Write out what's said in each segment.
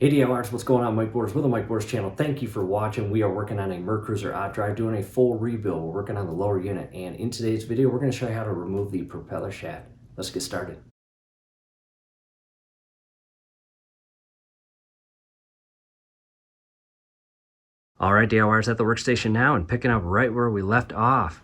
Hey DIYers, what's going on? Mike Borders with the Mike Borders channel. Thank you for watching. We are working on a Mercruiser outdrive, doing a full rebuild. We're working on the lower unit, and in today's video, we're going to show you how to remove the propeller shaft. Let's get started. All right, DIYers, at the workstation now and picking up right where we left off.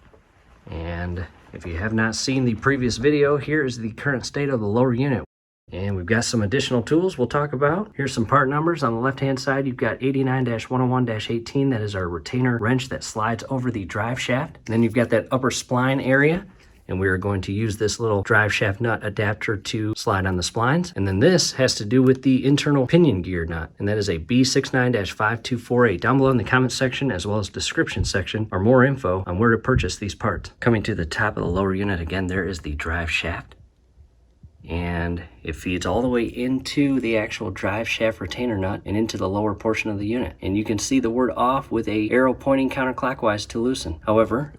And if you have not seen the previous video, here is the current state of the lower unit. And we've got some additional tools we'll talk about. Here's some part numbers. On the left-hand side, you've got 89-101-18. That is our retainer wrench that slides over the drive shaft. And then you've got that upper spline area. And we are going to use this little drive shaft nut adapter to slide on the splines. And then this has to do with the internal pinion gear nut. And that is a B69-5248. Down below in the comment section, as well as description section, are more info on where to purchase these parts. Coming to the top of the lower unit, again, there is the drive shaft. And it feeds all the way into the actual drive shaft retainer nut and into the lower portion of the unit. And you can see the word off with a arrow pointing counterclockwise to loosen. However,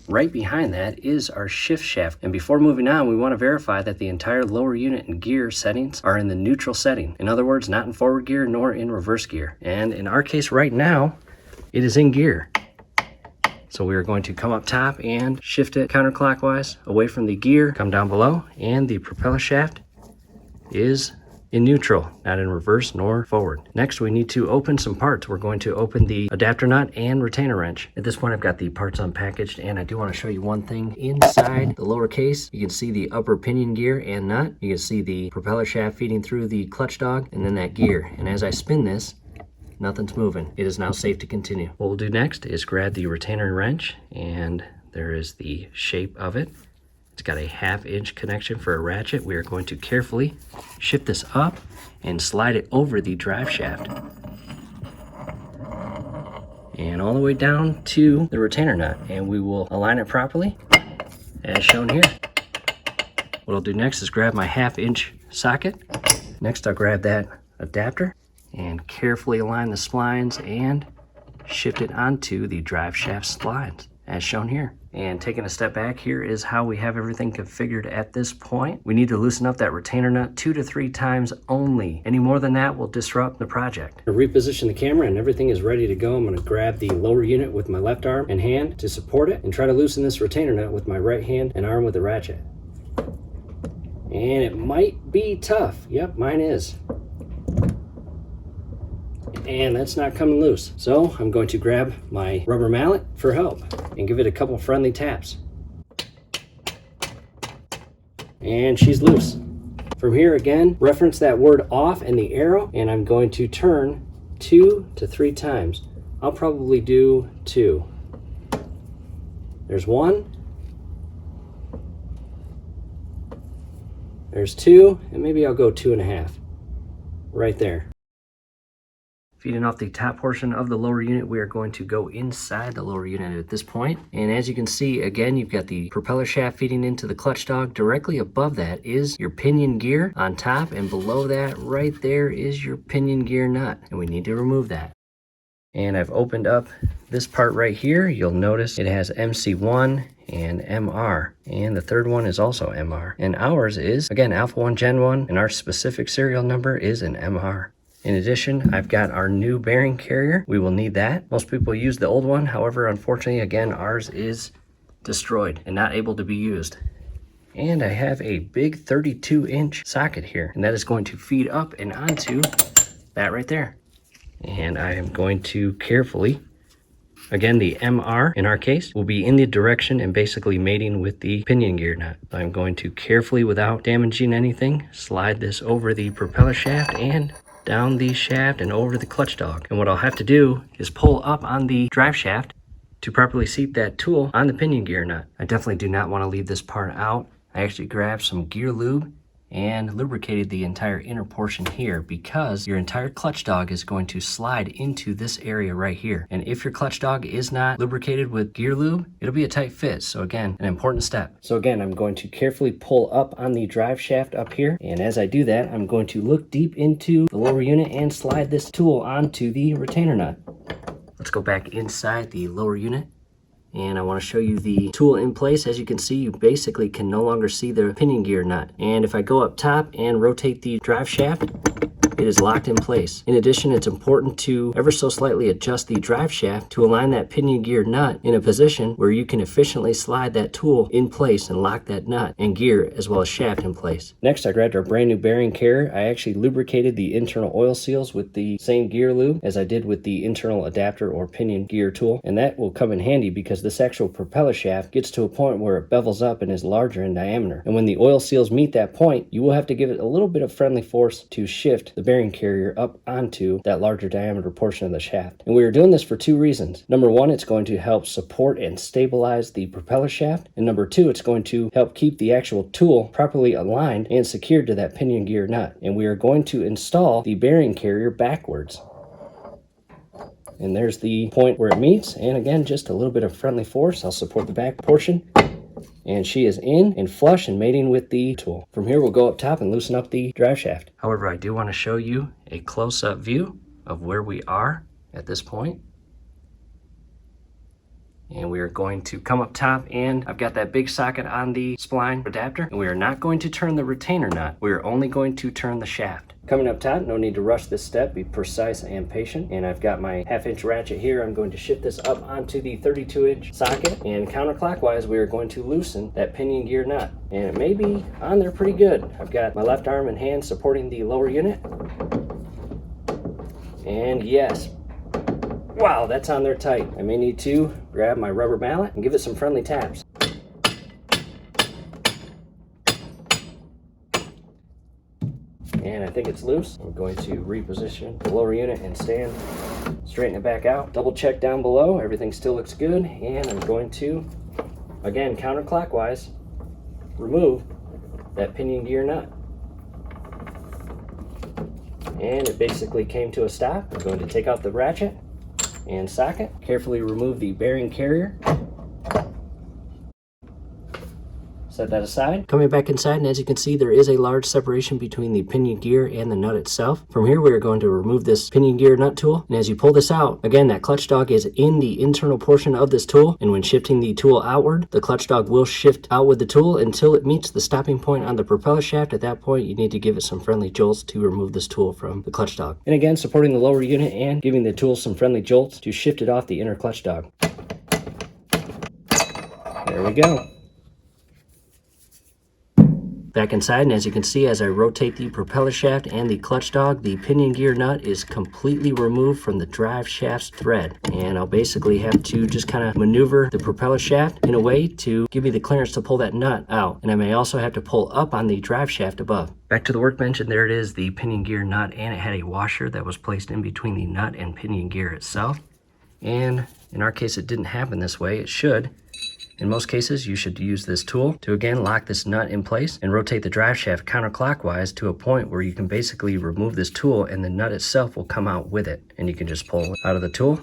right behind that is our shift shaft. And before moving on, we want to verify that the entire lower unit and gear settings are in the neutral setting. In other words, not in forward gear nor in reverse gear. And in our case right now, it is in gear. So we are going to come up top and shift it counterclockwise away from the gear, come down below, and the propeller shaft is in neutral, not in reverse nor forward. Next, we need to open some parts. We're going to open the adapter nut and retainer wrench. At this point, I've got the parts unpackaged, and I do want to show you one thing. Inside the lower case, you can see the upper pinion gear and nut. You can see the propeller shaft feeding through the clutch dog, and then that gear. And as I spin this, nothing's moving. It is now safe to continue. What we'll do next is grab the retainer wrench, and there is the shape of it. It's got a 1/2 inch connection for a ratchet. We are going to carefully shift this up and slide it over the drive shaft. And all the way down to the retainer nut. And we will align it properly as shown here. What I'll do next is grab my 1/2 inch socket. Next, I'll grab that adapter and carefully align the splines and shift it onto the drive shaft splines as shown here. And taking a step back, here is how we have everything configured at this point. We need to loosen up that retainer nut 2 to 3 times only. Any more than that will disrupt the project. I reposition the camera and everything is ready to go. I'm going to grab the lower unit with my left arm and hand to support it and try to loosen this retainer nut with my right hand and arm with the ratchet. And it might be tough. Yep, mine is. And that's not coming loose. So I'm going to grab my rubber mallet for help and give it a couple friendly taps. And she's loose. From here again, reference that word off and the arrow, and I'm going to turn 2 to 3 times. I'll probably do 2. There's 1. There's 2, and maybe I'll go 2.5. Right there. Feeding off the top portion of the lower unit, we are going to go inside the lower unit at this point. And as you can see, again, you've got the propeller shaft feeding into the clutch dog. Directly above that is your pinion gear on top, and below that right there is your pinion gear nut. And we need to remove that. And I've opened up this part right here. You'll notice it has MC1 and MR, and the third one is also MR. And ours is, again, Alpha 1 Gen 1, and our specific serial number is an MR. In addition, I've got our new bearing carrier. We will need that. Most people use the old one. However, unfortunately, again, ours is destroyed and not able to be used. And I have a big 32-inch socket here, and that is going to feed up and onto that right there. And I am going to carefully, again, the MR in our case will be in the direction and basically mating with the pinion gear nut. I'm going to carefully, without damaging anything, slide this over the propeller shaft and down the shaft and over the clutch dog. And what I'll have to do is pull up on the drive shaft to properly seat that tool on the pinion gear nut. I definitely do not want to leave this part out. I actually grabbed some gear lube and lubricated the entire inner portion here, because your entire clutch dog is going to slide into this area right here. And if your clutch dog is not lubricated with gear lube, it'll be a tight fit. So again, an important step. So again, I'm going to carefully pull up on the drive shaft up here. And as I do that, I'm going to look deep into the lower unit and slide this tool onto the retainer nut. Let's go back inside the lower unit. And I want to show you the tool in place. As you can see, you basically can no longer see the pinion gear nut. And if I go up top and rotate the drive shaft, it is locked in place. In addition, it's important to ever so slightly adjust the drive shaft to align that pinion gear nut in a position where you can efficiently slide that tool in place and lock that nut and gear as well as shaft in place. Next, I grabbed our brand new bearing carrier. I actually lubricated the internal oil seals with the same gear lube as I did with the internal adapter or pinion gear tool, and that will come in handy because this actual propeller shaft gets to a point where it bevels up and is larger in diameter. And when the oil seals meet that point, you will have to give it a little bit of friendly force to shift the bearing carrier up onto that larger diameter portion of the shaft. And we are doing this for two reasons. Number one, it's going to help support and stabilize the propeller shaft. And number two, it's going to help keep the actual tool properly aligned and secured to that pinion gear nut. And we are going to install the bearing carrier backwards. And there's the point where it meets. And again, just a little bit of friendly force. I'll support the back portion. And she is in and flush and mating with the tool. From here, we'll go up top and loosen up the drive shaft. However, I do want to show you a close-up view of where we are at this point. And we are going to come up top, and I've got that big socket on the spline adapter, and we are not going to turn the retainer nut. We are only going to turn the shaft. Coming up top, no need to rush this step, be precise and patient. And I've got my 1/2-inch ratchet here. I'm going to shift this up onto the 32-inch socket, and counterclockwise, we are going to loosen that pinion gear nut. And it may be on there pretty good. I've got my left arm and hand supporting the lower unit. And yes, wow, that's on there tight. I may need to grab my rubber mallet and give it some friendly taps. And I think it's loose. I'm going to reposition the lower unit and stand, straighten it back out. Double check down below, everything still looks good. And I'm going to, again, counterclockwise, remove that pinion gear nut. And it basically came to a stop. I'm going to take out the ratchet and socket, carefully remove the bearing carrier, set that aside. Coming back inside, and as you can see, there is a large separation between the pinion gear and the nut itself. From here, we are going to remove this pinion gear nut tool, and as you pull this out, again, that clutch dog is in the internal portion of this tool, and when shifting the tool outward, the clutch dog will shift out with the tool until it meets the stopping point on the propeller shaft. At that point, you need to give it some friendly jolts to remove this tool from the clutch dog. And again, supporting the lower unit and giving the tool some friendly jolts to shift it off the inner clutch dog. There we go. Back inside, and as you can see, as I rotate the propeller shaft and the clutch dog, the pinion gear nut is completely removed from the drive shaft's thread. And I'll basically have to just kind of maneuver the propeller shaft in a way to give me the clearance to pull that nut out. And I may also have to pull up on the drive shaft above. Back to the workbench, and there it is, the pinion gear nut, and it had a washer that was placed in between the nut and pinion gear itself. And in our case, it didn't happen this way. It should. In most cases, you should use this tool to again lock this nut in place and rotate the drive shaft counterclockwise to a point where you can basically remove this tool and the nut itself will come out with it. And you can just pull it out of the tool.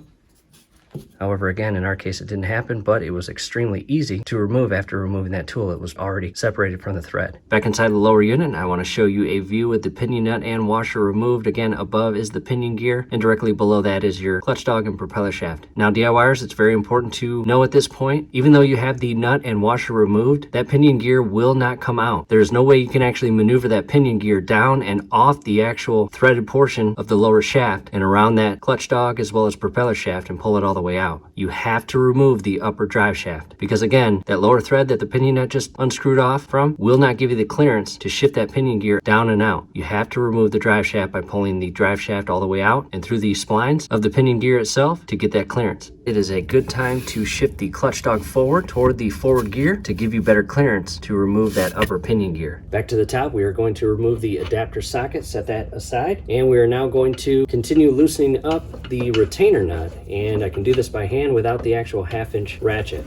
However, again, in our case, it didn't happen, but it was extremely easy to remove after removing that tool. It was already separated from the thread. Back inside the lower unit, I want to show you a view with the pinion nut and washer removed. Again, above is the pinion gear, and directly below that is your clutch dog and propeller shaft. Now, DIYers, it's very important to know at this point, even though you have the nut and washer removed, that pinion gear will not come out. There's no way you can actually maneuver that pinion gear down and off the actual threaded portion of the lower shaft and around that clutch dog as well as propeller shaft and pull it all the way out. You have to remove the upper drive shaft because, again, that lower thread that the pinion nut just unscrewed off from will not give you the clearance to shift that pinion gear down and out. You have to remove the drive shaft by pulling the drive shaft all the way out and through the splines of the pinion gear itself to get that clearance. It is a good time to shift the clutch dog forward toward the forward gear to give you better clearance to remove that upper pinion gear. Back to the top, we are going to remove the adapter socket, set that aside, and we are now going to continue loosening up the retainer nut, and I can do this by hand without the actual 1/2-inch ratchet.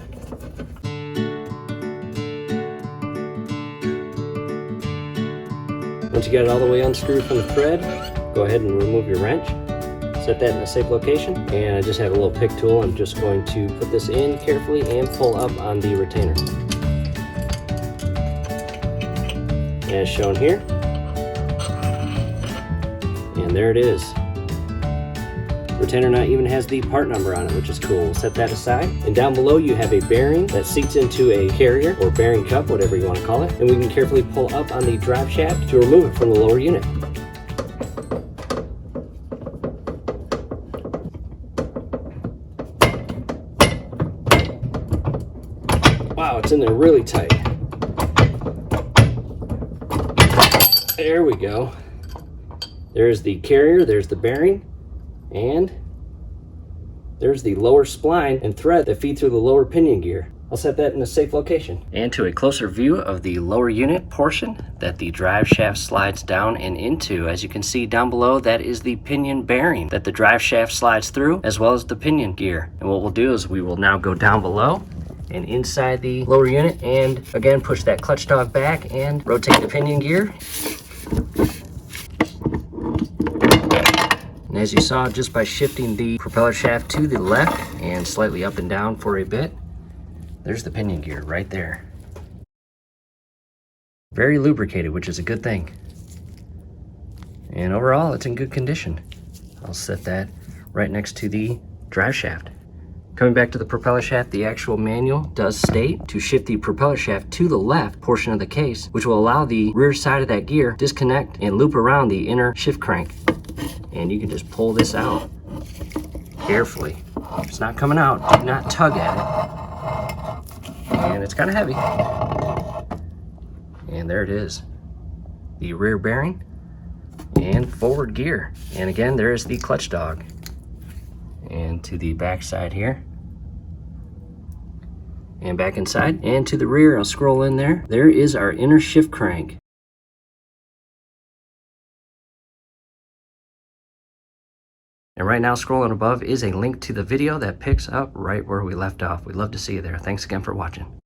Once you got it all the way unscrewed from the thread, go ahead and remove your wrench. Set that in a safe location, and I just have a little pick tool. I'm just going to put this in carefully and pull up on the retainer. As shown here. And there it is. Retainer nut even has the part number on it, which is cool. We'll set that aside. And down below you have a bearing that seats into a carrier or bearing cup, whatever you want to call it. And we can carefully pull up on the drive shaft to remove it from the lower unit. Wow, it's in there really tight. There we go. There's the carrier, there's the bearing, and there's the lower spline and thread that feed through the lower pinion gear. I'll set that in a safe location. And to a closer view of the lower unit portion that the drive shaft slides down and into. As you can see down below, that is the pinion bearing that the drive shaft slides through, as well as the pinion gear. And what we'll do is we will now go down below and inside the lower unit, and again push that clutch dog back and rotate the pinion gear. And as you saw, just by shifting the propeller shaft to the left and slightly up and down for a bit, there's the pinion gear right there. Very lubricated, which is a good thing. And overall, it's in good condition. I'll set that right next to the drive shaft. Coming back to the propeller shaft, the actual manual does state to shift the propeller shaft to the left portion of the case, which will allow the rear side of that gear disconnect and loop around the inner shift crank. And you can just pull this out carefully. If it's not coming out, do not tug at it. And it's kind of heavy. And there it is. The rear bearing and forward gear. And again, there's the clutch dog. And to the back side here. And back inside. And to the rear, I'll scroll in there. There is our inner shift crank. And right now, scrolling above is a link to the video that picks up right where we left off. We'd love to see you there. Thanks again for watching.